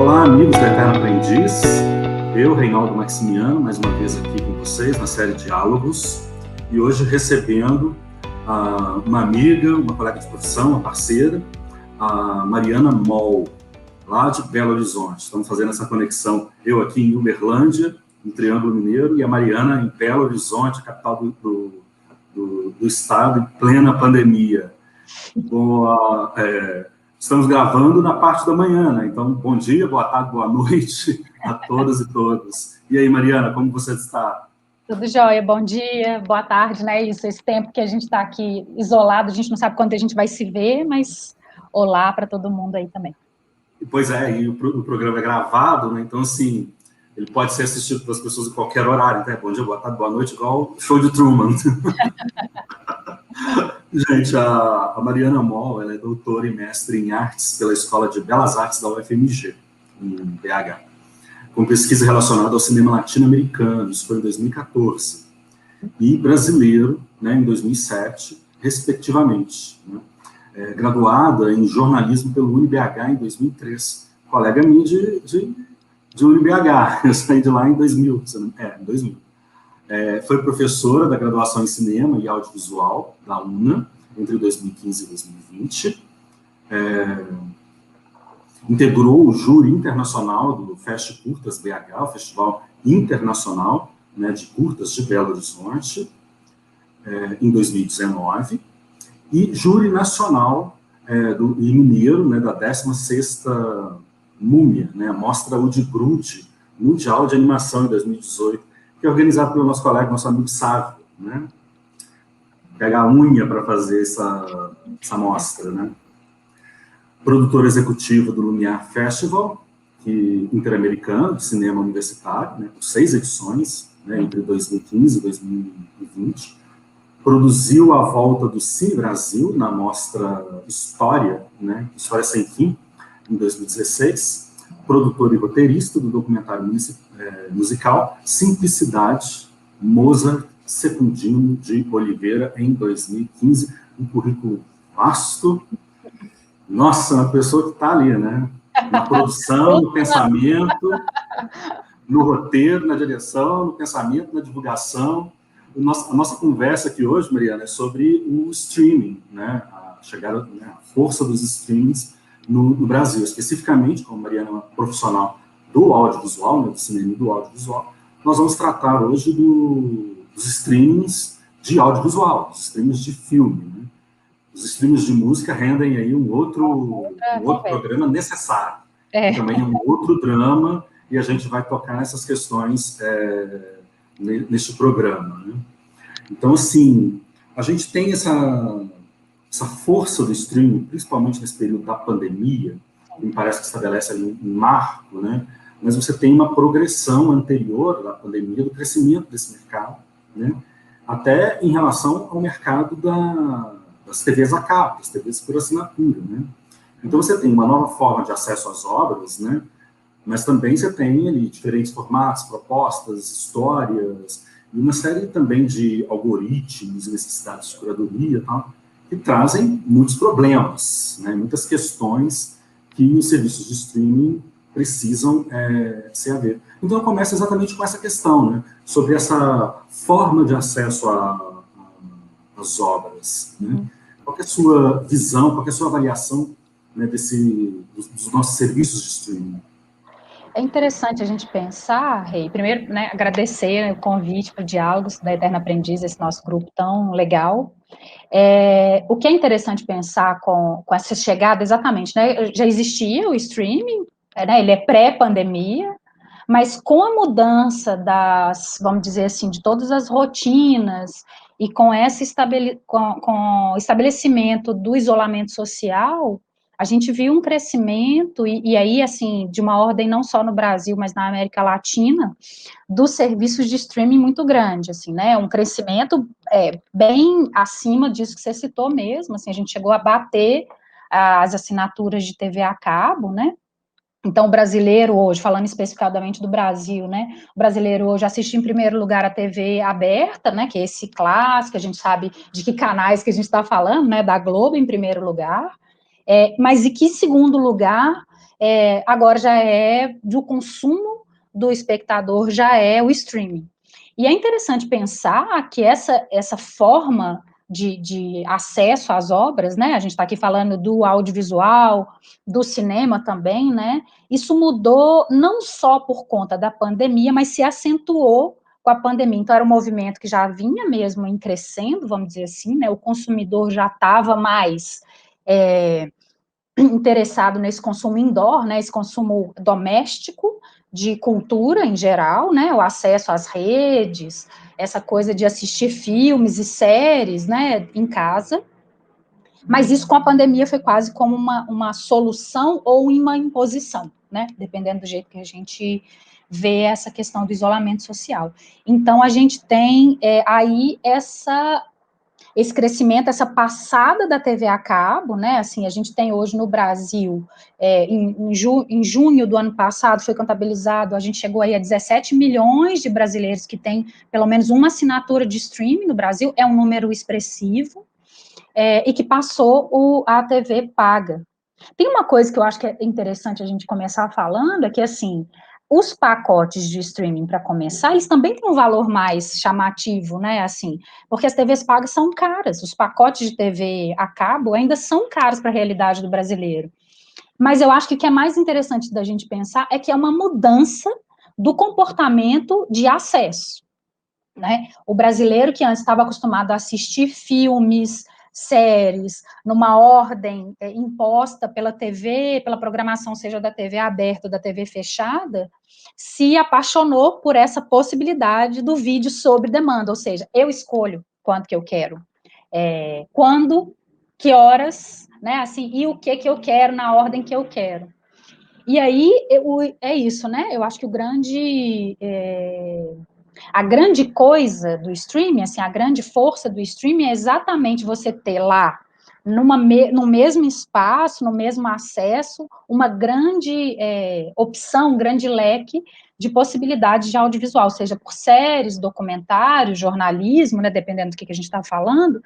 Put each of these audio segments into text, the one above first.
Olá, amigos da Eterna Aprendiz. Eu, Reinaldo Maximiano, mais uma vez aqui com vocês na série Diálogos, e hoje recebendo uma amiga, uma colega de profissão, uma parceira, a Mariana Moll, lá de Belo Horizonte. Estamos fazendo essa conexão, eu aqui em Uberlândia, no Triângulo Mineiro, e a Mariana em Belo Horizonte, capital do estado, em plena pandemia. Estamos gravando na parte da manhã, né? Então, bom dia, boa tarde, boa noite a todas e todos. E aí, Mariana, como você está? Tudo jóia, bom dia, boa tarde, né? Esse tempo que a gente está aqui isolado, a gente não sabe quando a gente vai se ver, mas olá para todo mundo aí também. Pois é, e o programa é gravado, né? Então, assim, ele pode ser assistido pelas pessoas em qualquer horário, né? Bom dia, boa tarde, boa noite, igual show de Truman. Gente, a Mariana Moll, ela é doutora e mestre em artes pela Escola de Belas Artes da UFMG, em BH, com pesquisa relacionada ao cinema latino-americano, isso foi em 2014, e brasileiro, né, em 2007, respectivamente, né? Graduada em jornalismo pelo UniBH em 2003, colega minha de UniBH, eu saí de lá em 2000, em 2000. Foi professora da graduação em cinema e audiovisual da UNA entre 2015 e 2020. Integrou o júri internacional do Fest Curtas BH, o Festival Internacional, né, de Curtas de Belo Horizonte, em 2019. E júri nacional e mineiro, né, da 16ª Múmia, né, a Mostra Udgrud Mundial de Animação em 2018, que é organizado pelo nosso colega, nosso amigo Sávio, né? Pegar a unha para fazer essa mostra, né? Produtora executiva do Lumiar Festival, interamericano, de cinema universitário, né, com 6 edições, né, entre 2015 e 2020. Produziu a volta do Cine Brasil na mostra História, né, História Sem Fim, em 2016. Produtor e roteirista do documentário musical Simplicidade, Mozart Secundino de Oliveira, em 2015. Um currículo vasto. Nossa, uma pessoa que está ali, né? Na produção, no pensamento, no roteiro, na direção, no pensamento, na divulgação. A nossa conversa aqui hoje, Mariana, é sobre o streaming, né? A chegada, né, a força dos streamings no Brasil, especificamente, como a Mariana é uma profissional do audiovisual, né, do cinema e do audiovisual, nós vamos tratar hoje dos streamings de audiovisual, dos streamings de filme, né? Os streamings de música rendem aí um outro programa necessário, também é um outro drama, e a gente vai tocar nessas questões neste programa, né? Então, assim, a gente tem essa força do streaming, principalmente nesse período da pandemia, que me parece que estabelece ali um marco, né? Mas você tem uma progressão anterior da pandemia, do crescimento desse mercado, né? Até em relação ao mercado das TVs a cabo, das TVs por assinatura, né? Então você tem uma nova forma de acesso às obras, né? Mas também você tem ali diferentes formatos, propostas, histórias, e uma série também de algoritmos e necessidades de curadoria, tá? Que trazem muitos problemas, né, muitas questões que os serviços de streaming precisam se haver. Então, eu começo exatamente com essa questão, né, sobre essa forma de acesso às obras, né? Qual que é a sua visão, qual que é a sua avaliação, né, dos nossos serviços de streaming? É interessante a gente pensar, Rei, primeiro, né, agradecer o convite para o Diálogos da Eterna Aprendiz, esse nosso grupo tão legal. O que é interessante pensar com essa chegada, exatamente, né, já existia o streaming, né, ele é pré-pandemia, mas com a mudança vamos dizer assim, de todas as rotinas e com com o estabelecimento do isolamento social, a gente viu um crescimento, e aí, assim, de uma ordem não só no Brasil, mas na América Latina, dos serviços de streaming muito grande, assim, né, um crescimento bem acima disso que você citou mesmo, assim, a gente chegou a bater as assinaturas de TV a cabo, né. Então, o brasileiro hoje, falando especificadamente do Brasil, né, o brasileiro hoje assiste em primeiro lugar a TV aberta, né, que é esse clássico, a gente sabe de que canais que a gente está falando, né, da Globo em primeiro lugar, mas em que segundo lugar agora já é do consumo do espectador, já é o streaming. E é interessante pensar que essa forma de acesso às obras, né, a gente está aqui falando do audiovisual, do cinema também, né, isso mudou não só por conta da pandemia, mas se acentuou com a pandemia. Então, era um movimento que já vinha mesmo em crescendo, vamos dizer assim, né, o consumidor já estava mais interessado nesse consumo indoor, né, esse consumo doméstico, de cultura em geral, né, o acesso às redes, essa coisa de assistir filmes e séries, né, em casa, mas isso com a pandemia foi quase como uma solução ou uma imposição, né, dependendo do jeito que a gente vê essa questão do isolamento social. Então, a gente tem aí esse crescimento, essa passada da TV a cabo, né, assim, a gente tem hoje no Brasil, em junho do ano passado, foi contabilizado, a gente chegou aí a 17 milhões de brasileiros que têm pelo menos uma assinatura de streaming no Brasil, é um número expressivo, e que passou a TV paga. Tem uma coisa que eu acho que é interessante a gente começar falando, é que, assim, os pacotes de streaming, para começar, eles também têm um valor mais chamativo, né, assim, porque as TVs pagas são caras, os pacotes de TV a cabo ainda são caros para a realidade do brasileiro. Mas eu acho que o que é mais interessante da gente pensar é que é uma mudança do comportamento de acesso, né? O brasileiro que antes estava acostumado a assistir filmes, séries, numa ordem imposta pela TV, pela programação, seja da TV aberta ou da TV fechada, se apaixonou por essa possibilidade do vídeo sob demanda, ou seja, eu escolho quanto que eu quero, quando, que horas, né, assim, e o que eu quero na ordem que eu quero. E aí, é isso, né, eu acho que a grande coisa do streaming, assim, a grande força do streaming é exatamente você ter lá, no mesmo espaço, no mesmo acesso, uma grande opção, um grande leque de possibilidades de audiovisual, seja por séries, documentários, jornalismo, né, dependendo do que a gente está falando,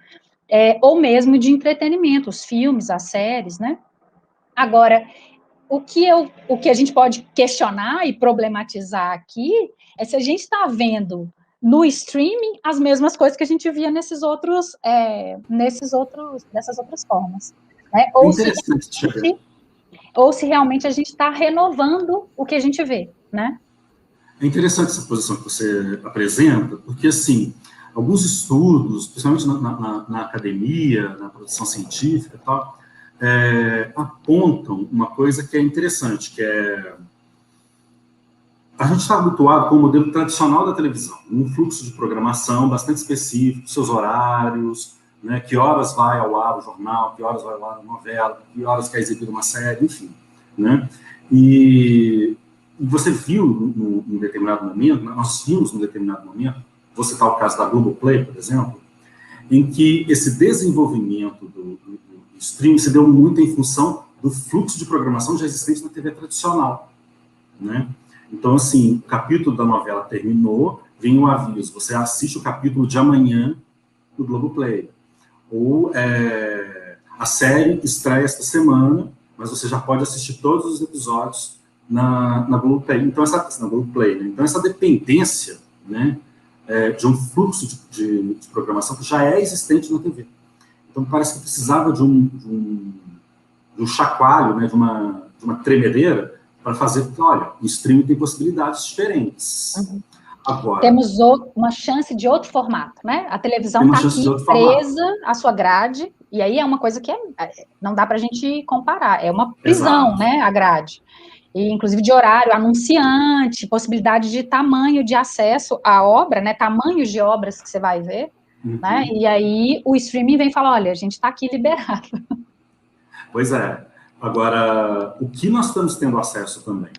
ou mesmo de entretenimento, os filmes, as séries, né? Agora, o que a gente pode questionar e problematizar aqui é se a gente está vendo no streaming as mesmas coisas que a gente via dessas outras formas, né? É interessante. Ou se realmente a gente está renovando o que a gente vê, né? É interessante essa posição que você apresenta, porque, assim, alguns estudos, principalmente na academia, na produção científica e tal, apontam uma coisa que é interessante, que é a gente está habituado com o modelo tradicional da televisão, um fluxo de programação bastante específico, seus horários, né, que horas vai ao ar o jornal, que horas vai ao ar a novela, que horas quer exibir uma série, enfim, né? E você viu num determinado momento, nós vimos num determinado momento, vou citar o caso da Globoplay, por exemplo, em que esse desenvolvimento do streaming se deu muito em função do fluxo de programação já existente na TV tradicional, né? Então, assim, o capítulo da novela terminou, vem um aviso, você assiste o capítulo de amanhã do Globoplay. Ou a série estreia esta semana, mas você já pode assistir todos os episódios na Globoplay. Então, na Globoplay, né? Então, essa dependência, né, de um fluxo de programação que já é existente na TV. Então, parece que precisava de um chacoalho, né, de uma tremedeira, para fazer, porque, olha, o streaming tem possibilidades diferentes. Uhum. Agora, temos uma chance de outro formato, né? A televisão está aqui presa à sua grade, e aí é uma coisa que não dá para a gente comparar, é uma prisão, exato, né, a grade. E, inclusive, de horário, anunciante, possibilidade de tamanho de acesso à obra, né, tamanhos de obras que você vai ver, né, e aí o streaming vem e fala, olha, a gente está aqui liberado. Pois é. Agora, o que nós estamos tendo acesso também?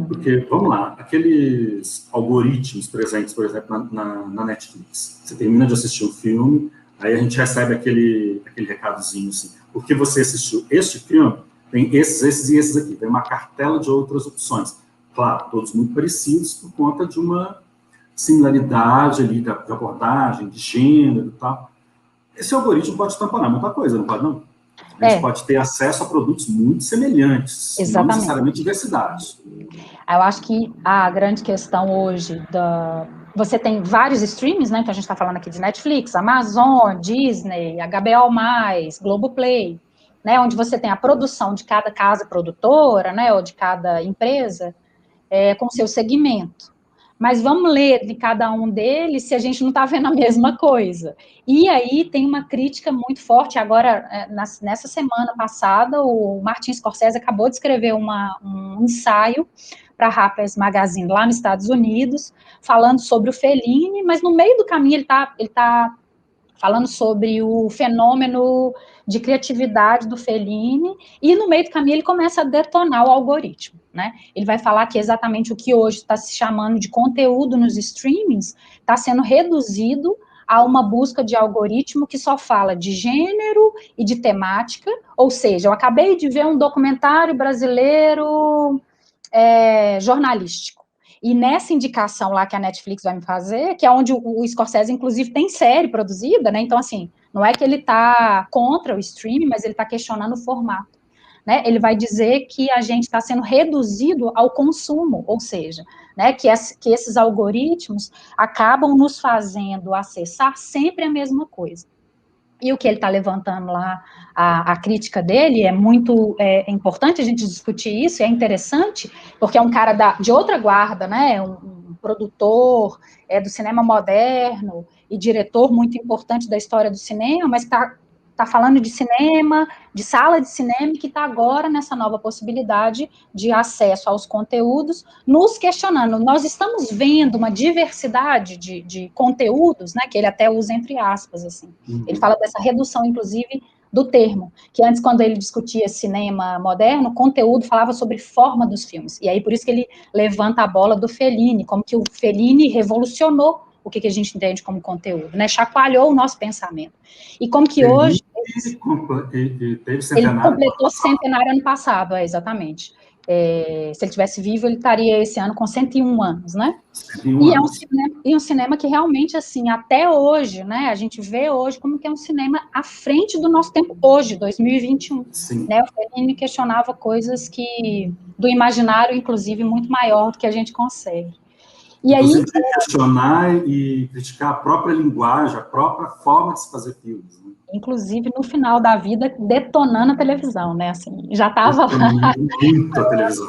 Porque, vamos lá, aqueles algoritmos presentes, por exemplo, na Netflix. Você termina de assistir um filme, aí a gente recebe aquele recadozinho assim, porque você assistiu este filme, tem esses e esses aqui, tem uma cartela de outras opções. Claro, todos muito parecidos por conta de uma similaridade ali de abordagem, de gênero e tal. Esse algoritmo pode tamponar muita coisa, não pode não? A gente pode ter acesso a produtos muito semelhantes, exatamente, não necessariamente diversidades. Eu acho que a grande questão hoje você tem vários streams, né? Então a gente está falando aqui de Netflix, Amazon, Disney, HBO+, Globoplay, né? Onde você tem a produção de cada casa produtora, né? Ou de cada empresa, com seu segmento. Mas vamos ler de cada um deles se a gente não está vendo a mesma coisa. E aí tem uma crítica muito forte. Agora, nessa semana passada, o Martin Scorsese acabou de escrever um ensaio para a Harper's Magazine, lá nos Estados Unidos, falando sobre o Fellini, mas no meio do caminho ele tá falando sobre o fenômeno de criatividade do Fellini, e no meio do caminho ele começa a detonar o algoritmo, né? Ele vai falar que exatamente o que hoje está se chamando de conteúdo nos streamings está sendo reduzido a uma busca de algoritmo que só fala de gênero e de temática, ou seja, eu acabei de ver um documentário brasileiro jornalístico. E nessa indicação lá que a Netflix vai me fazer, que é onde o Scorsese, inclusive, tem série produzida, né? Então, assim, não é que ele está contra o streaming, mas ele está questionando o formato. Né? Ele vai dizer que a gente está sendo reduzido ao consumo, ou seja, né, que esses algoritmos acabam nos fazendo acessar sempre a mesma coisa. E o que ele está levantando lá, a crítica dele, é muito importante a gente discutir isso, é interessante, porque é um cara de outra guarda, né, um produtor do cinema moderno e diretor muito importante da história do cinema, mas está falando de cinema, de sala de cinema, que está agora nessa nova possibilidade de acesso aos conteúdos, nos questionando. Nós estamos vendo uma diversidade de conteúdos, né, que ele até usa entre aspas, assim. Ele fala dessa redução, inclusive, do termo, que antes, quando ele discutia cinema moderno, conteúdo falava sobre forma dos filmes, e aí por isso que ele levanta a bola do Fellini, como que o Fellini revolucionou o que a gente entende como conteúdo, né? Chacoalhou o nosso pensamento. E como que hoje... Ele completou centenário ano passado, exatamente. Se ele tivesse vivo, ele estaria esse ano com 101 anos, né? 101 anos. É um cinema que realmente, assim, até hoje, né, a gente vê hoje como que é um cinema à frente do nosso tempo hoje, 2021. Sim. Né? O Fellini questionava coisas do imaginário, inclusive, muito maior do que a gente consegue. E inclusive, aí, questionar e criticar a própria linguagem, a própria forma de se fazer filmes, né? Inclusive, no final da vida, detonando a televisão, né? Assim, já estava lá. Muito a televisão.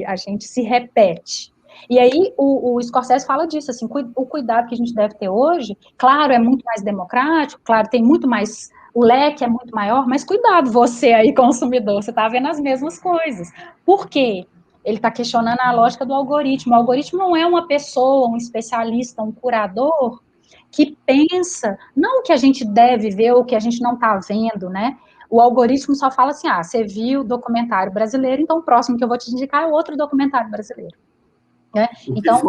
A gente se repete. E aí, o Scorsese fala disso, assim, o cuidado que a gente deve ter hoje, claro, é muito mais democrático, claro, tem muito mais, o leque é muito maior, mas cuidado, você aí, consumidor, você está vendo as mesmas coisas. Por quê? Ele está questionando a lógica do algoritmo. O algoritmo não é uma pessoa, um especialista, um curador, que pensa, não o que a gente deve ver ou o que a gente não está vendo, né? O algoritmo só fala assim, você viu o documentário brasileiro, então o próximo que eu vou te indicar é outro documentário brasileiro. Né? Então,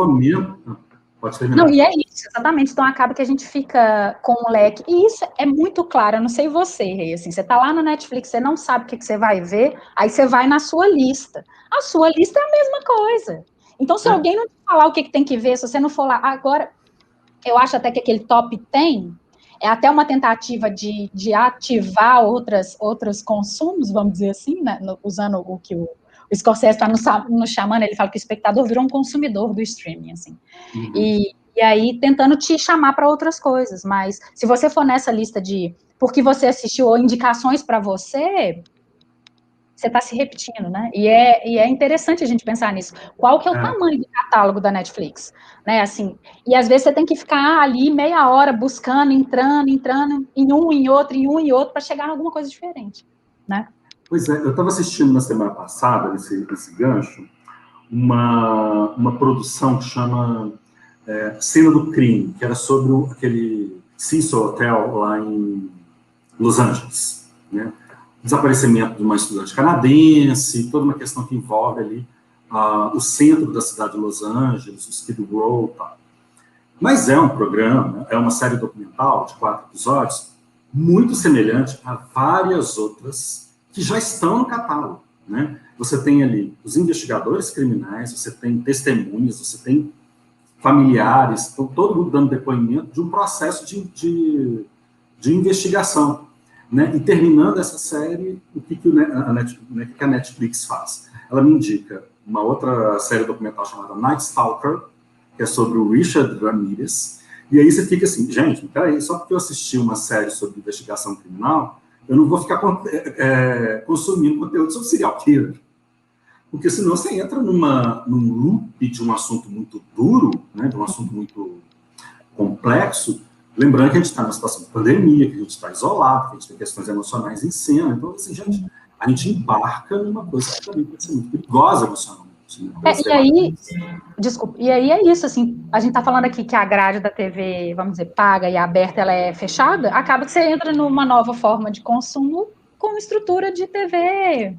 pode terminar. Não, e é isso, exatamente. Então acaba que a gente fica com o leque. E isso é muito claro, eu não sei você, Rei, assim, você está lá na Netflix, você não sabe o que você vai ver, aí você vai na sua lista. A sua lista é a mesma coisa. Então, se alguém não te falar o que tem que ver, se você não for lá, agora, eu acho até que aquele top 10 é até uma tentativa de ativar outros consumos, vamos dizer assim, né, usando o que o Scorsese está nos chamando, ele fala que o espectador virou um consumidor do streaming, assim. Uhum. E aí tentando te chamar para outras coisas, mas se você for nessa lista de porque você assistiu ou indicações para você está se repetindo, né? E é interessante a gente pensar nisso. Qual que é o tamanho do catálogo da Netflix? Né, assim, e às vezes você tem que ficar ali meia hora buscando, entrando em um, em outro, para chegar em alguma coisa diferente, né? Pois é, eu estava assistindo na semana passada, nesse gancho, uma produção que chama Cena do Crime, que era sobre aquele Cecil Hotel lá em Los Angeles, né? Desaparecimento de uma estudante canadense, toda uma questão que envolve ali o centro da cidade de Los Angeles, o Skid Row e tal. Mas é um programa, é uma série documental de 4 episódios, muito semelhante a várias outras que já estão no catálogo, né? Você tem ali os investigadores criminais, você tem testemunhas, você tem familiares, todo mundo dando depoimento de um processo de investigação. né? E terminando essa série, o que a Netflix faz? Ela me indica uma outra série documental chamada Night Stalker, que é sobre o Richard Ramirez, e aí você fica assim, gente, peraí, só porque eu assisti uma série sobre investigação criminal, eu não vou ficar consumindo conteúdo sobre serial killer. Porque senão você entra num loop de um assunto muito duro, né, de um assunto muito complexo, lembrando que a gente está numa situação de pandemia, que a gente está isolado, que a gente tem questões emocionais em cena, então, assim, a gente embarca numa coisa que também pode ser muito perigosa emocionalmente. E aí, desculpa, e aí é isso, assim, a gente está falando aqui que a grade da TV, vamos dizer, paga e aberta, ela é fechada, acaba que você entra numa nova forma de consumo com estrutura de TV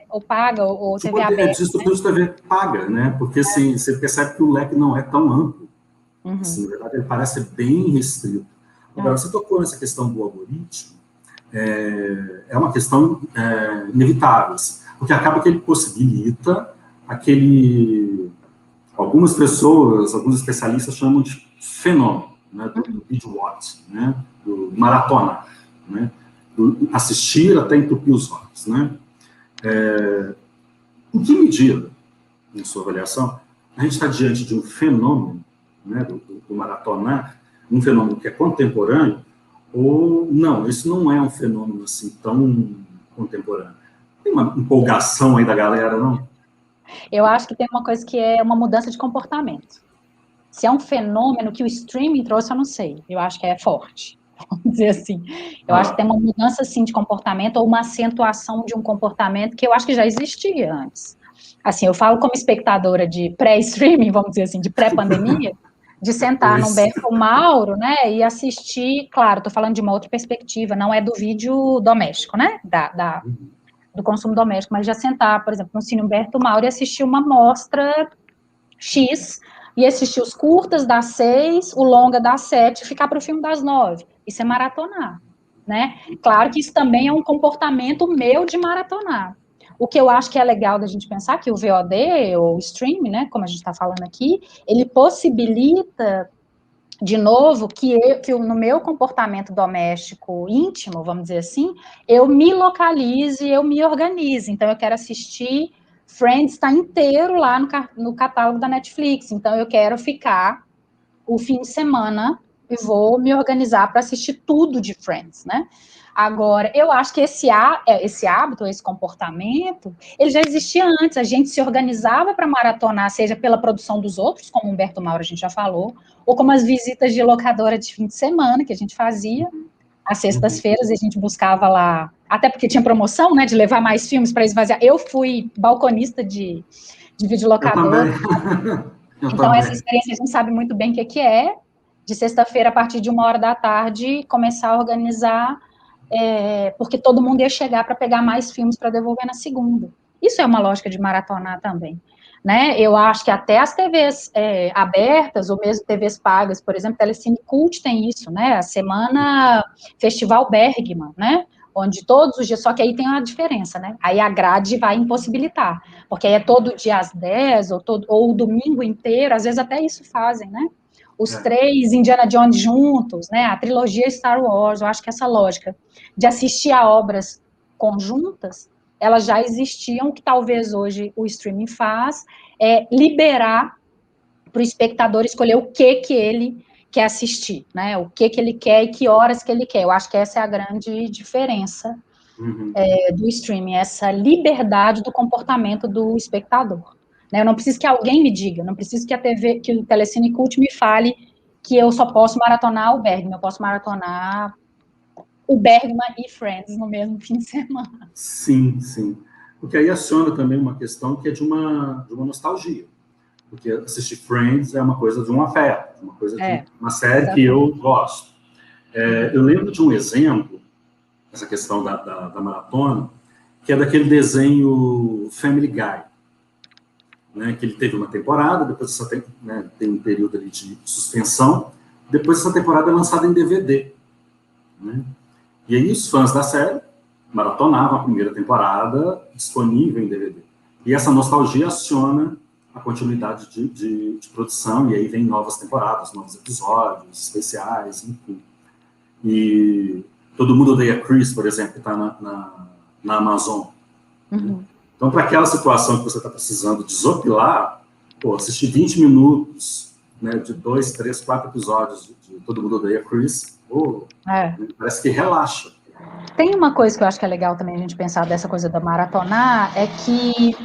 ou paga, ou TV aberta. De estrutura de TV paga, né? Porque assim, você percebe que o leque não é tão amplo. Assim, na verdade, ele parece bem restrito. Agora, você tocou nessa questão do algoritmo, é uma questão inevitável, assim, porque acaba que ele possibilita algumas pessoas, alguns especialistas chamam de fenômeno, né, do binge watch, né, do maratona, né, do assistir até entupir os olhos, né. Em que medida, em sua avaliação, a gente está diante de um fenômeno, né, do maratonar, um fenômeno que é contemporâneo, ou não, isso não é um fenômeno assim tão contemporâneo? Tem uma empolgação aí da galera, não? Eu acho que tem uma coisa que é uma mudança de comportamento. Se é um fenômeno que o streaming trouxe, eu não sei. Eu acho que é forte, vamos dizer assim. Eu acho que tem uma mudança, assim, de comportamento ou uma acentuação de um comportamento que eu acho que já existia antes. Assim, eu falo como espectadora de pré-streaming, vamos dizer assim, de pré-pandemia, de sentar no Humberto Mauro, né, e assistir, claro, estou falando de uma outra perspectiva, não é do vídeo doméstico, né, do consumo doméstico, mas de sentar, por exemplo, no Cine Humberto Mauro e assistir uma mostra X, e assistir os curtas das 6, o longa das 7, e ficar para o filme das 9. Isso é maratonar, né? Claro que isso também é um comportamento meu de maratonar. O que eu acho que é legal da gente pensar que o VOD, ou o stream, né, como a gente está falando aqui, ele possibilita, de novo, que no meu comportamento doméstico íntimo, vamos dizer assim, eu me localize, eu me organize. Então, eu quero assistir Friends, está inteiro lá no catálogo da Netflix. Então, eu quero ficar o fim de semana e vou me organizar para assistir tudo de Friends, né? Agora, eu acho que esse hábito, esse comportamento, ele já existia antes. A gente se organizava para maratonar, seja pela produção dos outros, como Humberto Mauro a gente já falou, ou como as visitas de locadora de fim de semana que a gente fazia, às sextas-feiras, e a gente buscava lá, até porque tinha promoção, né, de levar mais filmes para esvaziar. Eu fui balconista de videolocadora. Então, essa experiência a gente sabe muito bem o que é, de sexta-feira, a partir de 1h da tarde, começar a organizar, porque todo mundo ia chegar para pegar mais filmes para devolver na segunda. Isso é uma lógica de maratonar também, né? Eu acho que até as TVs abertas, ou mesmo TVs pagas, por exemplo, Telecine Cult tem isso, né? A semana Festival Bergman, né? Onde todos os dias, só que aí tem uma diferença, né? Aí a grade vai impossibilitar, porque aí é todo dia às 10, ou o domingo inteiro, às vezes até isso fazem, né? Os 3 Indiana Jones juntos, né? A trilogia Star Wars, eu acho que essa lógica de assistir a obras conjuntas, elas já existiam, que talvez hoje o streaming faz, liberar para o espectador escolher o que ele quer assistir, né? O que ele quer e que horas que ele quer. Eu acho que essa é a grande diferença do streaming, essa liberdade do comportamento do espectador. Né? Eu não preciso que alguém me diga, não preciso que o Telecine Cult me fale que eu só posso maratonar o Bergman, eu posso maratonar o Bergman e Friends no mesmo fim de semana. Sim, sim. Porque aí aciona também uma questão que é de uma nostalgia. Porque assistir Friends é uma coisa de um afeto, uma coisa de uma série que eu gosto. Eu lembro de um exemplo, essa questão da maratona, que é daquele desenho Family Guy, né, que ele teve uma temporada, depois tem um período ali de suspensão, depois essa temporada é lançada em DVD. Né? E aí os fãs da série maratonavam a primeira temporada disponível em DVD. E essa nostalgia aciona a continuidade de produção, e aí vem novas temporadas, novos episódios especiais, enfim. Todo Mundo Odeia Chris, por exemplo, que está na Amazon. Uhum. Então, para aquela situação que você está precisando desopilar, assistir 20 minutos, né, de 2, 3, 4 episódios de Todo Mundo Odeia Chris, parece que relaxa. Tem uma coisa que eu acho que é legal também a gente pensar dessa coisa da maratonar, é que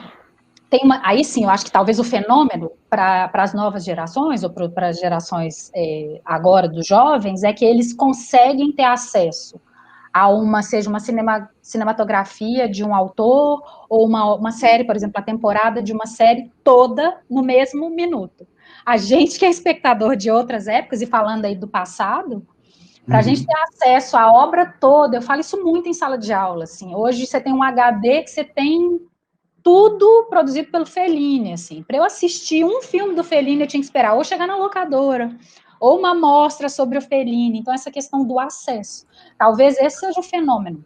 aí sim, eu acho que talvez o fenômeno para as novas gerações, ou para as gerações agora dos jovens, é que eles conseguem ter acesso a seja uma cinematografia de um autor, ou uma série, por exemplo, a temporada de uma série toda no mesmo minuto. A gente que é espectador de outras épocas, e falando aí do passado, para a gente ter acesso à obra toda, eu falo isso muito em sala de aula, assim, hoje você tem um HD que você tem tudo produzido pelo Fellini, assim, para eu assistir um filme do Fellini, eu tinha que esperar ou chegar na locadora, ou uma mostra sobre o Fellini, então essa questão do acesso, talvez esse seja o fenômeno,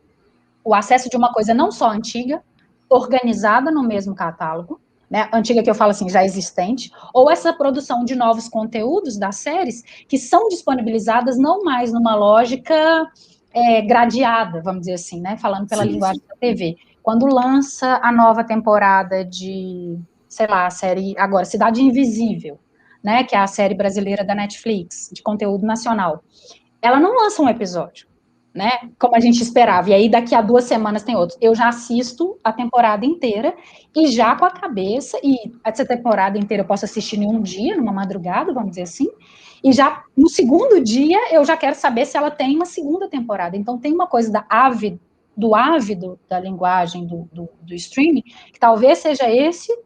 o acesso de uma coisa não só antiga, organizada no mesmo catálogo, né, antiga que eu falo assim, já existente, ou essa produção de novos conteúdos das séries que são disponibilizadas não mais numa lógica gradeada, vamos dizer assim, né, falando pela linguagem da TV. Quando lança a nova temporada de, sei lá, a série agora, Cidade Invisível, né, que é a série brasileira da Netflix, de conteúdo nacional, ela não lança um episódio, né, como a gente esperava, e aí daqui a 2 semanas tem outro. Eu já assisto a temporada inteira, e já com a cabeça, e essa temporada inteira eu posso assistir em um dia, numa madrugada, vamos dizer assim, e já no segundo dia eu já quero saber se ela tem uma segunda temporada. Então tem uma coisa do ávido da linguagem do streaming, que talvez seja esse,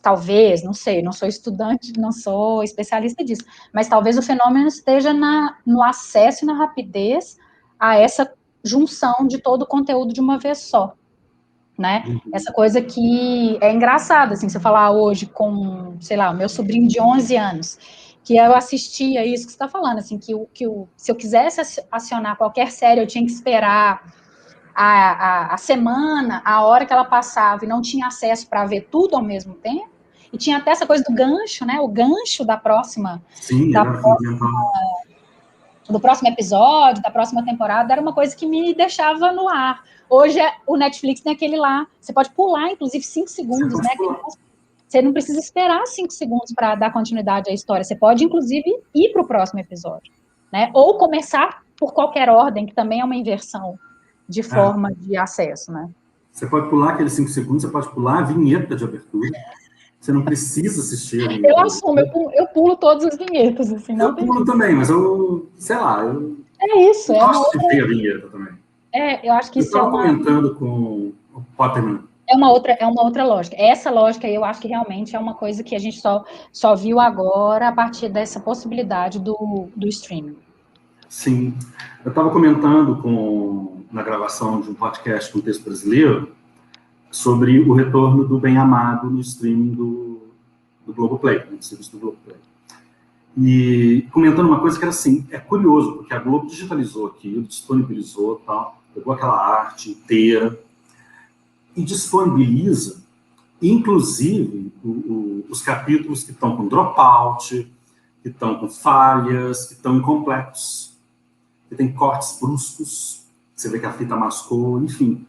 talvez, não sei, não sou estudante, não sou especialista disso, mas talvez o fenômeno esteja no acesso e na rapidez a essa junção de todo o conteúdo de uma vez só, né? Essa coisa que é engraçada, assim, você falar hoje com, sei lá, o meu sobrinho de 11 anos, que eu assistia isso que você está falando, assim, se eu quisesse acionar qualquer série, eu tinha que esperar a semana, a hora que ela passava, e não tinha acesso para ver tudo ao mesmo tempo, e tinha até essa coisa do gancho, né? O gancho da próxima... Sim, do próximo episódio, da próxima temporada, era uma coisa que me deixava no ar. Hoje, o Netflix tem aquele lá, você pode pular, inclusive, 5 segundos, né? Você não precisa esperar 5 segundos para dar continuidade à história, você pode, inclusive, ir para o próximo episódio, né? Ou começar por qualquer ordem, que também é uma inversão de forma de acesso, né? Você pode pular aqueles 5 segundos, você pode pular a vinheta de abertura. Você não precisa assistir a vinheta. Eu assumo, eu pulo todas as vinhetas, assim, não tem... Eu pulo também, mas sei lá, eu isso, gosto de ver a vinheta também. Eu acho que isso é uma... Eu estava comentando com o Potterman. É uma outra lógica. Essa lógica eu acho que realmente é uma coisa que a gente só viu agora a partir dessa possibilidade do streaming. Sim. Eu estava comentando na gravação de um podcast com texto brasileiro sobre o retorno do Bem Amado no streaming do Globoplay, no serviço do Globoplay. E comentando uma coisa que era assim, é curioso, porque a Globo digitalizou aquilo, disponibilizou, tal, pegou aquela arte inteira e disponibiliza, inclusive, os capítulos que estão com dropout, que estão com falhas, que estão incompletos, que tem cortes bruscos, você vê que a fita mascou, enfim,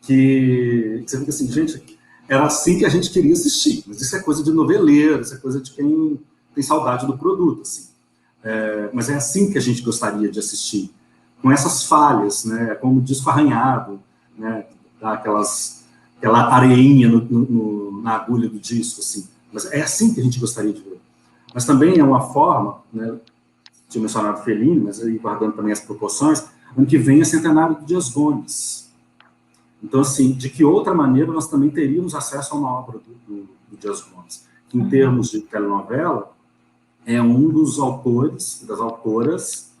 que você fica assim, gente, era assim que a gente queria assistir, mas isso é coisa de noveleiro, isso é coisa de quem tem saudade do produto, assim. Mas é assim que a gente gostaria de assistir, com essas falhas, né, como o disco arranhado, né, dá aquela areinha na agulha do disco, assim. Mas é assim que a gente gostaria de ver. Mas também é uma forma, né, tinha mencionado Fellini, mas aí guardando também as proporções, ano que vem é centenário do Dias Gomes. Então, assim, de que outra maneira nós também teríamos acesso a uma obra do Dias Gomes, que em termos de telenovela, é um dos autores, das autoras,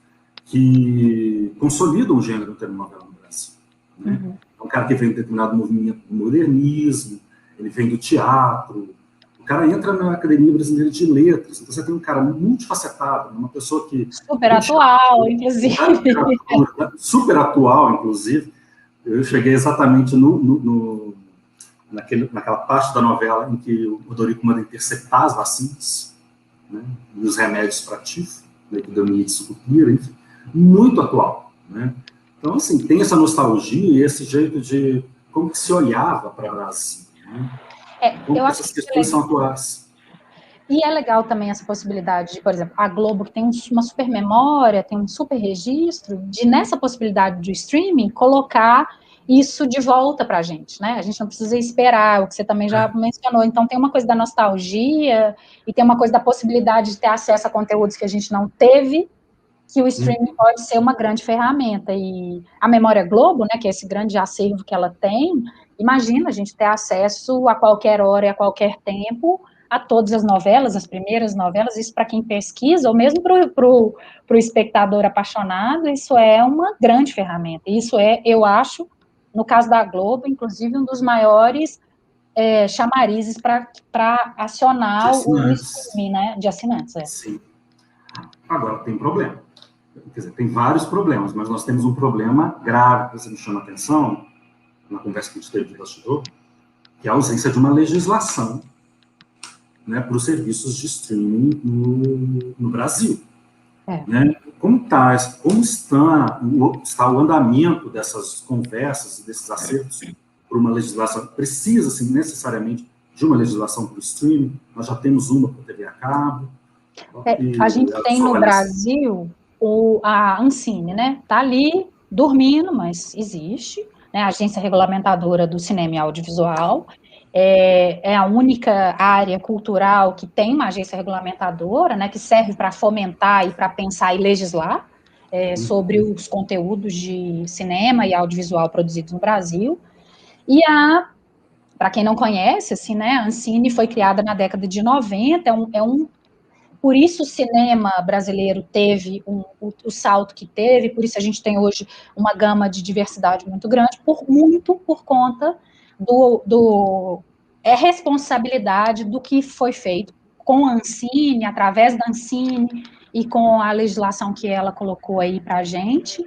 que consolidam o gênero de telenovela no Brasil. Né? É um cara que vem de determinado movimento do modernismo, ele vem do teatro, o cara entra na Academia Brasileira de Letras, então você tem um cara multifacetado, uma pessoa que... Super atual, inclusive. Super atual, inclusive. Eu cheguei exatamente naquela parte da novela em que o Odorico manda interceptar as vacinas, né, e os remédios para tifo, né, que Dominique sucupira, enfim, muito atual. Né? Então, assim, tem essa nostalgia e esse jeito de como que se olhava para o Brasil, né? Como eu que acho essas que questões são atuais. e é legal também essa possibilidade de, por exemplo, a Globo, que tem uma super memória, tem um super registro, de nessa possibilidade do streaming, colocar isso de volta para a gente, né? A gente não precisa esperar, o que você também já mencionou. Então, tem uma coisa da nostalgia e tem uma coisa da possibilidade de ter acesso a conteúdos que a gente não teve, que o streaming pode ser uma grande ferramenta. E a Memória Globo, né, que é esse grande acervo que ela tem, imagina a gente ter acesso a qualquer hora e a qualquer tempo a todas as novelas, as primeiras novelas, isso para quem pesquisa, ou mesmo para o espectador apaixonado, isso é uma grande ferramenta. Isso é, eu acho, no caso da Globo, inclusive, um dos maiores chamarizes para acionar o streaming, né, de assinantes. Sim. Agora, tem problema. Quer dizer, tem vários problemas, mas nós temos um problema grave que você me chama a atenção, na conversa que a gente teve de bastidor, que é a ausência de uma legislação, né, para os serviços de streaming no Brasil. Né? Como está o andamento dessas conversas e desses acertos por uma legislação? Precisa-se necessariamente de uma legislação para o streaming? Nós já temos uma para a TV a cabo. A gente tem no Brasil a Ancine, né? Está ali dormindo, mas existe, né? A Agência Regulamentadora do Cinema e Audiovisual. É a única área cultural que tem uma agência regulamentadora, né? Que serve para fomentar e para pensar e legislar sobre os conteúdos de cinema e audiovisual produzidos no Brasil. E para quem não conhece, assim, né? A Ancine foi criada na década de 90, por isso o cinema brasileiro teve o salto que teve, por isso a gente tem hoje uma gama de diversidade muito grande, muito por conta responsabilidade do que foi feito com a Ancine, através da Ancine e com a legislação que ela colocou aí para a gente.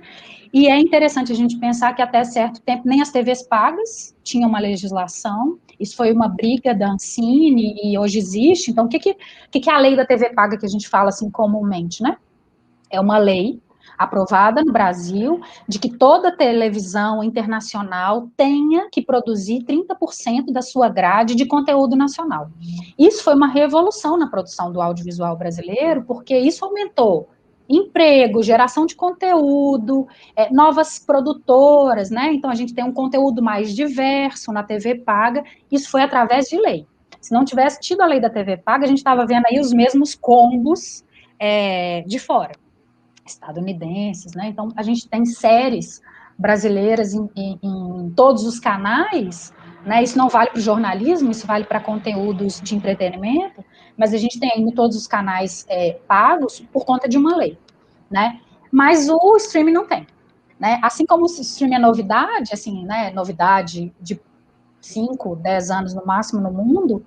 E é interessante a gente pensar que até certo tempo nem as TVs pagas tinham uma legislação, isso foi uma briga da Ancine e hoje existe. Então, o que é a lei da TV paga que a gente fala assim comumente, né? É uma lei aprovada no Brasil de que toda televisão internacional tenha que produzir 30% da sua grade de conteúdo nacional. Isso foi uma revolução na produção do audiovisual brasileiro, porque isso aumentou emprego, geração de conteúdo, novas produtoras, né? Então a gente tem um conteúdo mais diverso na TV paga, isso foi através de lei. Se não tivesse tido a lei da TV paga, a gente estava vendo aí os mesmos combos de fora, estadunidenses, né? Então a gente tem séries brasileiras em todos os canais, né? Isso não vale para o jornalismo, isso vale para conteúdos de entretenimento, mas a gente tem em todos os canais pagos por conta de uma lei, né? Mas o streaming não tem, né? Assim como o streaming é novidade, assim, né? Novidade de 5, 10 anos no máximo no mundo,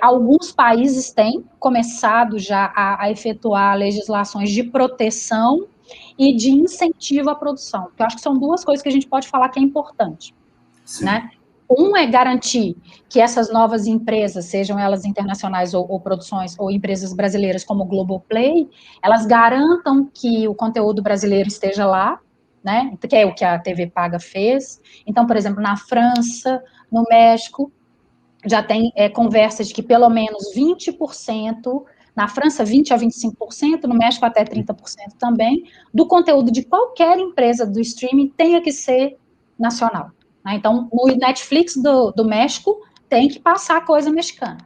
alguns países têm começado já a efetuar legislações de proteção e de incentivo à produção. Eu acho que são duas coisas que a gente pode falar que é importante, né? Um é garantir que essas novas empresas, sejam elas internacionais ou produções, ou empresas brasileiras como o Globoplay, elas garantam que o conteúdo brasileiro esteja lá, né? Que é o que a TV paga fez. Então, por exemplo, na França, no México, já tem conversa de que pelo menos 20%, na França 20% a 25%, no México até 30% também, do conteúdo de qualquer empresa do streaming tenha que ser nacional. Né? Então, no Netflix do México tem que passar coisa mexicana.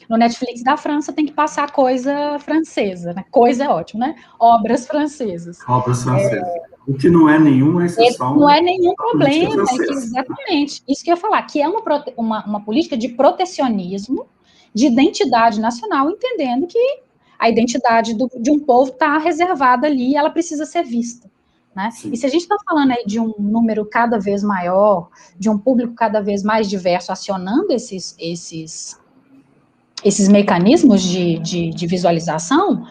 No Netflix da França tem que passar coisa francesa. Né? Coisa é ótimo, né? Obras francesas. Obras francesas. O que não é nenhuma exceção. Não é nenhum problema, exatamente. Isso que eu ia falar, que é uma política de protecionismo, de identidade nacional, entendendo que a identidade de um povo está reservada ali, ela precisa ser vista. Né? E se a gente está falando aí de um número cada vez maior, de um público cada vez mais diverso, acionando esses mecanismos de visualização,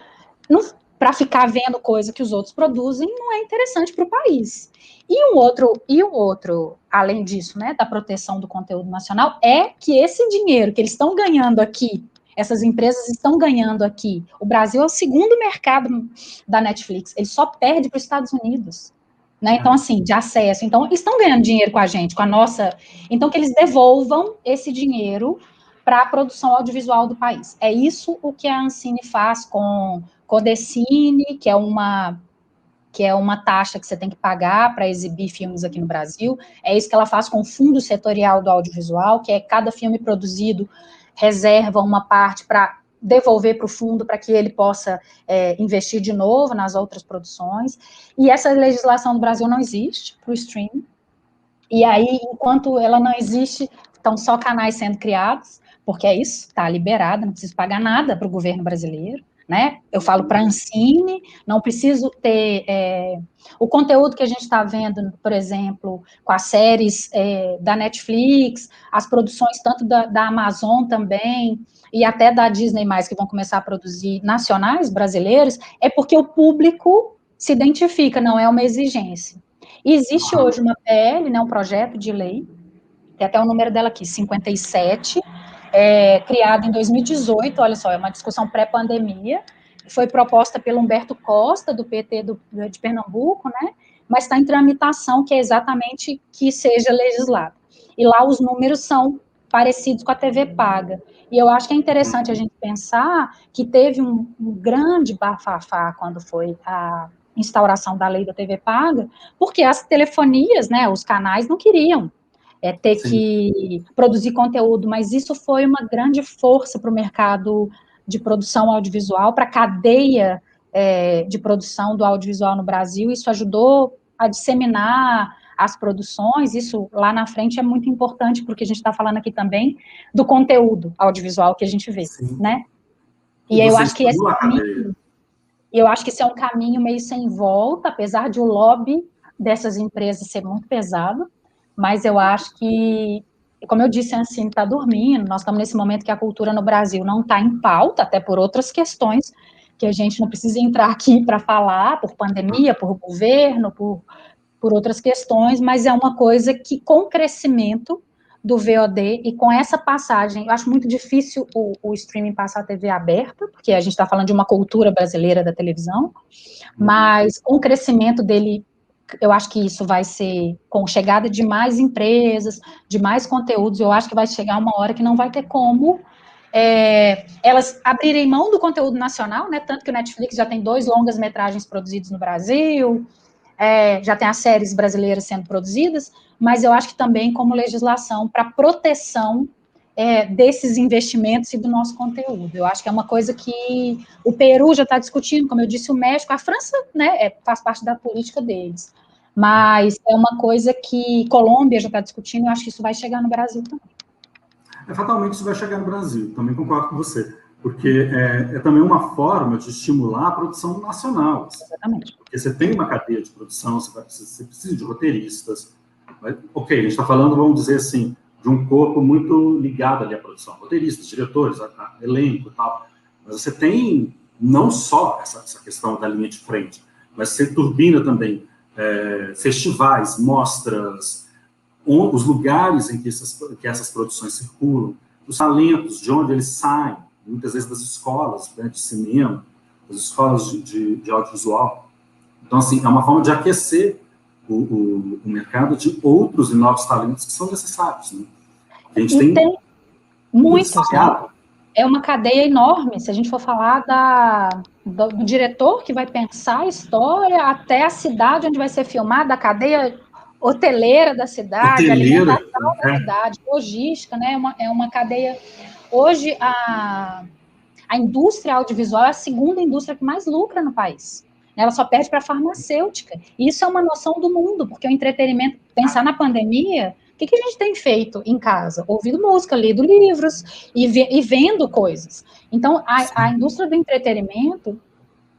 para ficar vendo coisa que os outros produzem, não é interessante para o país. E um outro, além disso, né, da proteção do conteúdo nacional, é que esse dinheiro que eles estão ganhando aqui, essas empresas estão ganhando aqui, o Brasil é o segundo mercado da Netflix, ele só perde para os Estados Unidos. né? Então, assim, de acesso. Então, estão ganhando dinheiro com a gente, com a nossa... Então, que eles devolvam esse dinheiro para a produção audiovisual do país. É isso o que a Ancine faz com Codecine, que é uma taxa que você tem que pagar para exibir filmes aqui no Brasil. É isso que ela faz com o Fundo Setorial do Audiovisual, que é cada filme produzido reserva uma parte para devolver para o fundo para que ele possa investir de novo nas outras produções. E essa legislação no Brasil não existe para o streaming. E aí, enquanto ela não existe, estão só canais sendo criados, porque é isso, está liberada, não preciso pagar nada para o governo brasileiro, né? Eu falo para a Ancine, não preciso ter... o conteúdo que a gente está vendo, por exemplo, com as séries da Netflix, as produções tanto da Amazon também, e até da Disney+, que vão começar a produzir nacionais brasileiros, é porque o público se identifica, não é uma exigência. E existe hoje uma PL, né, um projeto de lei, tem até o número dela aqui, 57, criado em 2018, olha só, é uma discussão pré-pandemia, foi proposta pelo Humberto Costa, do PT de Pernambuco, né, mas está em tramitação, que é exatamente que seja legislado. E lá os números são parecidos com a TV paga. E eu acho que é interessante a gente pensar que teve um grande bafafá quando foi a instauração da lei da TV paga, porque as telefonias, né, os canais não queriam ter Sim. que produzir conteúdo, mas isso foi uma grande força para o mercado de produção audiovisual, para a cadeia de produção do audiovisual no Brasil, isso ajudou a disseminar as produções, isso lá na frente é muito importante, porque a gente está falando aqui também do conteúdo audiovisual que a gente vê, Sim. né? E eu acho que esse caminho... Eu acho que esse é um caminho meio sem volta, apesar de o lobby dessas empresas ser muito pesado, mas eu acho que, como eu disse, a Ancine está dormindo, nós estamos nesse momento que a cultura no Brasil não está em pauta, até por outras questões, que a gente não precisa entrar aqui para falar, por pandemia, por governo, por outras questões, mas é uma coisa que, com o crescimento do VOD e com essa passagem, eu acho muito difícil o streaming passar a TV aberta, porque a gente está falando de uma cultura brasileira da televisão, mas com o crescimento dele, eu acho que isso vai ser, com chegada de mais empresas, de mais conteúdos, eu acho que vai chegar uma hora que não vai ter como elas abrirem mão do conteúdo nacional, né, tanto que o Netflix já tem 2 longas-metragens produzidos no Brasil, já tem as séries brasileiras sendo produzidas, mas eu acho que também como legislação para proteção desses investimentos e do nosso conteúdo. Eu acho que é uma coisa que o Peru já está discutindo, como eu disse, o México, a França, né, faz parte da política deles, mas é uma coisa que Colômbia já está discutindo, eu acho que isso vai chegar no Brasil também. Fatalmente isso vai chegar no Brasil, também concordo com você, porque é também uma forma de estimular a produção nacional. Exatamente. Porque você tem uma cadeia de produção, você precisa de roteiristas. Ok, a gente está falando, vamos dizer assim, de um corpo muito ligado ali à produção. Roteiristas, diretores, elenco e tal. Mas você tem não só essa questão da linha de frente, mas você turbina também festivais, mostras, os lugares em que essas produções circulam, os talentos, de onde eles saem, muitas vezes das escolas, né, de cinema, das escolas de audiovisual. Então, assim, é uma forma de aquecer o mercado de outros e novos talentos que são necessários. Né? A gente tem muitos. Né? É uma cadeia enorme, se a gente for falar do diretor que vai pensar a história, até a cidade onde vai ser filmada, a cadeia hoteleira da cidade, alimentação da cidade, logística, né? É uma cadeia... Hoje, a indústria audiovisual é a segunda indústria que mais lucra no país. Ela só perde para a farmacêutica. E isso é uma noção do mundo, porque o entretenimento, pensar na pandemia, o que a gente tem feito em casa? Ouvindo música, lido livros e vendo coisas. Então, a indústria do entretenimento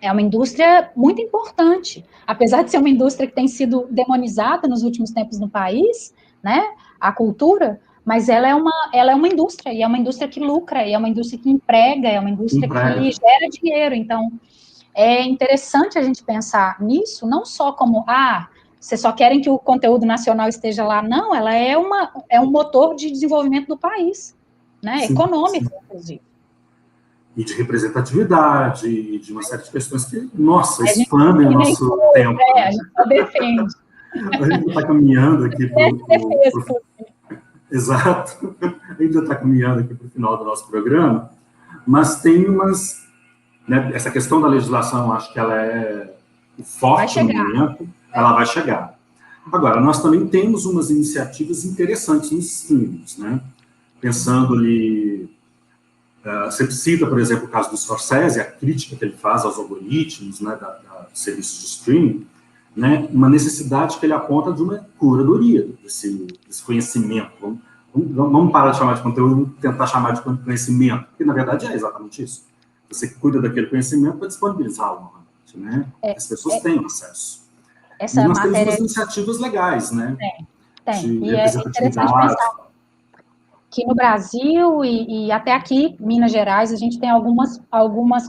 é uma indústria muito importante, apesar de ser uma indústria que tem sido demonizada nos últimos tempos no país, né, a cultura, mas ela é uma indústria, e é uma indústria que lucra, e é uma indústria que emprega, é uma indústria que gera dinheiro, então é interessante a gente pensar nisso, não só como, vocês só querem que o conteúdo nacional esteja lá, não, ela é um motor de desenvolvimento do país, né, sim, econômico, sim. Inclusive. E de representatividade, e de uma série de questões que, nossa, expandem o nosso tempo. A gente só defende. A gente está caminhando aqui para exato. A gente já está caminhando aqui para o final do nosso programa, mas tem umas... Né, essa questão da legislação, acho que ela é forte no momento, ela vai chegar. Agora, nós também temos umas iniciativas interessantes nos streamings, né? Pensando ali... você cita, por exemplo, o caso do Scorsese, a crítica que ele faz aos algoritmos, né, dos serviços de streaming, né, uma necessidade que ele aponta de uma curadoria desse conhecimento. Vamos parar de chamar de conteúdo e tentar chamar de conhecimento, porque, na verdade, é exatamente isso. Você cuida daquele conhecimento para disponibilizá-lo, né? As pessoas têm acesso. Essa e nós matéria... temos umas iniciativas legais, né? Tem. E é interessante pensar que no Brasil e até aqui, Minas Gerais, a gente tem algumas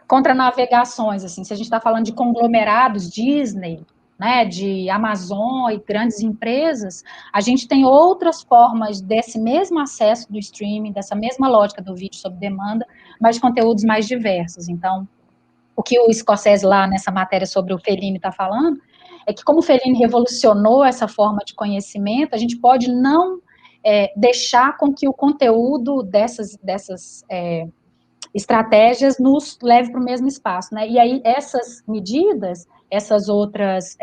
contra-navegações, assim, se a gente está falando de conglomerados, Disney, né, de Amazon e grandes empresas, a gente tem outras formas desse mesmo acesso do streaming, dessa mesma lógica do vídeo sob demanda, mas de conteúdos mais diversos. Então, o que o Scorsese lá nessa matéria sobre o Fellini está falando, é que como o Fellini revolucionou essa forma de conhecimento, a gente pode não deixar com que o conteúdo dessas estratégias nos leve para o mesmo espaço, né? E aí essas medidas, essas outras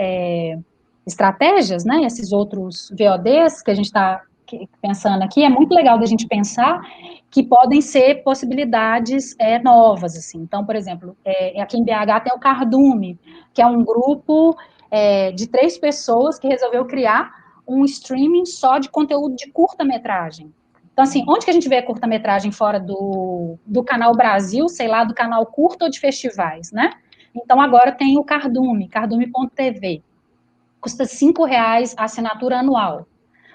estratégias, né? Esses outros VODs que a gente está pensando aqui, é muito legal da gente pensar que podem ser possibilidades novas, assim. Então, por exemplo, aqui em BH tem o Cardume, que é um grupo de 3 pessoas que resolveu criar um streaming só de conteúdo de curta-metragem. Então, assim, onde que a gente vê curta-metragem fora do Canal Brasil, sei lá, do canal curto ou de festivais, né? Então, agora tem o Cardume, cardume.tv. Custa R$5 a assinatura anual,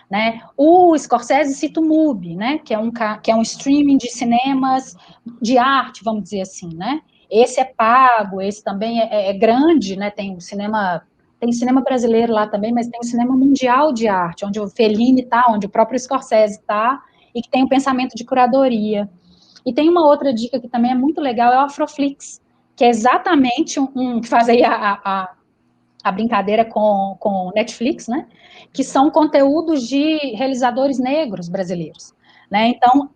né? O Scorsese cita o MUBI, né? Que é um streaming de cinemas de arte, vamos dizer assim, né? Esse é pago, esse também é grande, né? Tem cinema brasileiro lá também, mas tem o cinema mundial de arte, onde o Fellini está, onde o próprio Scorsese está, e que tem o pensamento de curadoria. E tem uma outra dica que também é muito legal, é o Afroflix, que é exatamente que faz aí a brincadeira com Netflix, né? Que são conteúdos de realizadores negros brasileiros, né? Então,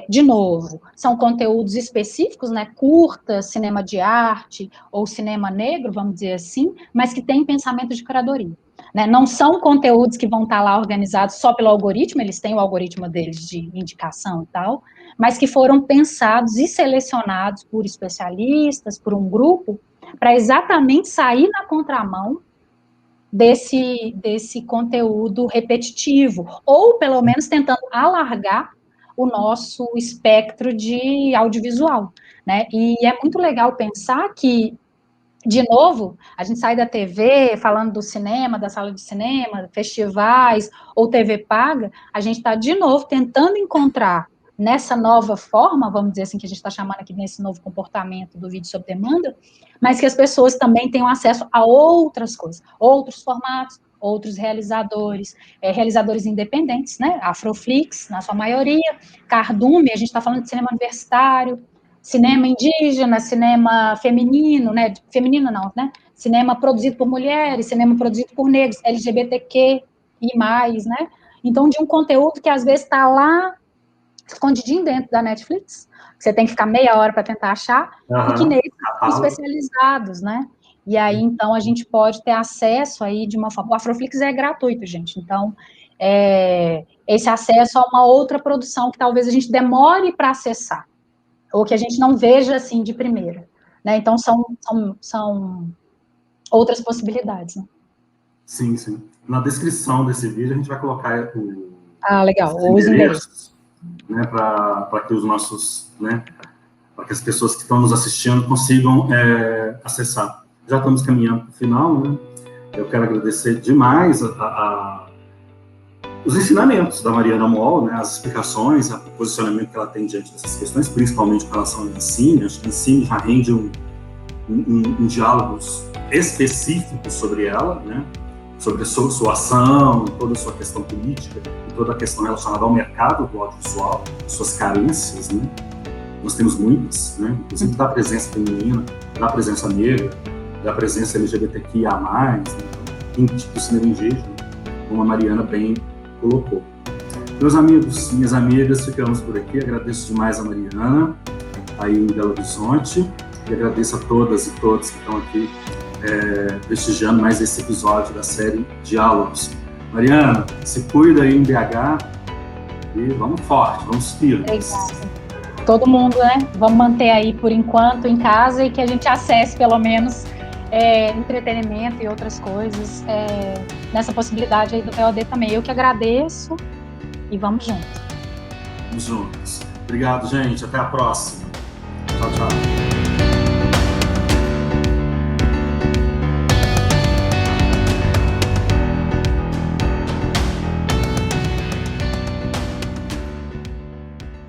de novo, são conteúdos específicos, né? Curtas, cinema de arte ou cinema negro, vamos dizer assim, mas que têm pensamento de curadoria. Né? Não são conteúdos que vão estar lá organizados só pelo algoritmo, eles têm o algoritmo deles de indicação e tal, mas que foram pensados e selecionados por especialistas, por um grupo, para exatamente sair na contramão desse conteúdo repetitivo, ou pelo menos tentando alargar o nosso espectro de audiovisual, né? E é muito legal pensar que, de novo, a gente sai da TV falando do cinema, da sala de cinema, festivais, ou TV paga, a gente está, de novo, tentando encontrar nessa nova forma, vamos dizer assim, que a gente está chamando aqui nesse novo comportamento do vídeo sob demanda, mas que as pessoas também tenham acesso a outras coisas, outros formatos, outros realizadores, realizadores independentes, né, Afroflix, na sua maioria, Cardume, a gente está falando de cinema universitário, cinema indígena, cinema feminino, né, feminino não, né, cinema produzido por mulheres, cinema produzido por negros, LGBTQ e mais, né, então de um conteúdo que às vezes está lá escondidinho dentro da Netflix, você tem que ficar meia hora para tentar achar, e que nesses são especializados, né? E aí, então, a gente pode ter acesso aí de uma forma... O Afroflix é gratuito, gente, então, esse acesso a uma outra produção que talvez a gente demore para acessar, ou que a gente não veja, assim, de primeira, né? Então, são outras possibilidades, né? Sim, sim. Na descrição desse vídeo, a gente vai colocar legal, os endereços. Né, para que os nossos, né, para que as pessoas que estão nos assistindo consigam acessar. Já estamos caminhando para o final, né? Eu quero agradecer demais os ensinamentos da Mariana Moll, né, as explicações, o posicionamento que ela tem diante dessas questões, principalmente com relação ao ensino. Acho que o ensino já rende um diálogo específico sobre ela, né? Sobre a sua ação, toda a sua questão política, e toda a questão relacionada ao mercado do audiovisual, suas carências, né? Nós temos muitas, né? Inclusive da presença feminina, da presença negra, da presença LGBTQIA+, né? do Cinerengejo, como a Mariana bem colocou. Meus amigos, minhas amigas, ficamos por aqui. Agradeço demais a Mariana, aí em Belo Horizonte, e agradeço a todas e todos que estão aqui prestigiando mais esse episódio da série Diálogos. Mariana, se cuida aí em BH e vamos forte, vamos firmes. Obrigada. Todo mundo, né? Vamos manter aí por enquanto em casa e que a gente acesse pelo menos entretenimento e outras coisas nessa possibilidade aí do VOD também. Eu que agradeço e vamos juntos. Vamos juntos. Obrigado, gente. Até a próxima. Tchau, tchau.